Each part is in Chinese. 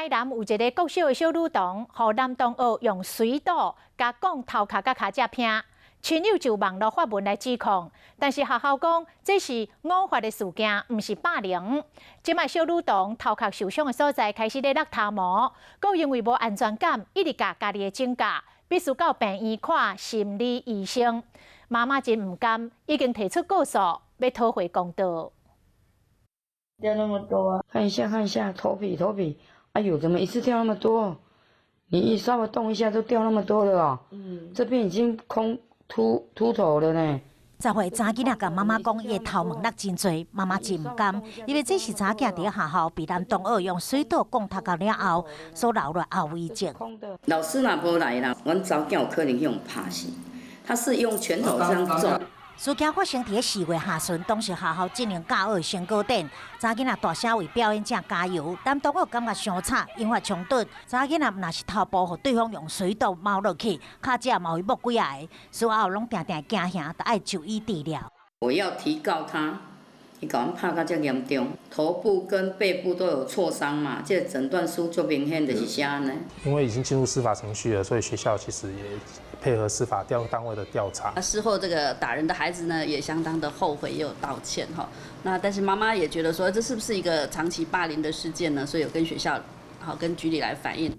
台南有一个国小的小女童，互男同学用水倒甲讲头壳甲骹只拼，亲友就网络发文来指控，但是学校讲这是误发的事件，毋是霸凌。即卖小女童头壳受伤的所在开始咧落头毛，佮因为无安全感，一直甲家己的请假，必须到病院看心理医生。妈妈真毋甘，已经提出告诉，要讨回公道。掉那么多啊！看一下，头皮。哎呦，怎么一次掉那么多？你一稍微动一下就掉那么多了哦。这边已经秃头了呢。10岁查囡仔甲妈妈讲，伊的头毛落真多，妈妈真唔甘，因为这是查囝伫学校被男同学用水倒讲头壳了后所留落后遗症。老师若无来啦，阮查囝有可能用拍死，他是用拳头这样揍。事件发生伫4月下旬，当时学校进行教学宣告典，查囡仔大声为表演者加油，男同学感觉伤吵，引发冲突。查囡仔若是头部互对方用水倒猫落去，脚只嘛会木几下个，事后拢定定惊吓，得爱就医治疗。我要提告他，伊甲阮拍到遮严重，头部跟背部都有挫伤嘛，这个诊断书就明显就是啥呢？因为已经进入司法程序了，所以学校其实也配合司法单位的调查。事后这个打人的孩子呢，也相当的后悔，也有道歉哈。那但是妈妈也觉得说，这是不是一个长期霸凌的事件呢？所以有跟学校跟局里来反映。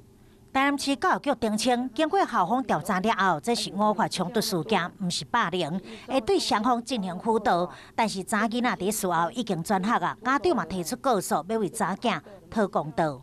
台南市教育局澄清，经过校方调查了后，这是误发冲突事件，毋是霸凌，会对双方进行辅导。但是查囡仔伫事后已经转学啊，家长嘛提出告诉，要为查囝讨公道。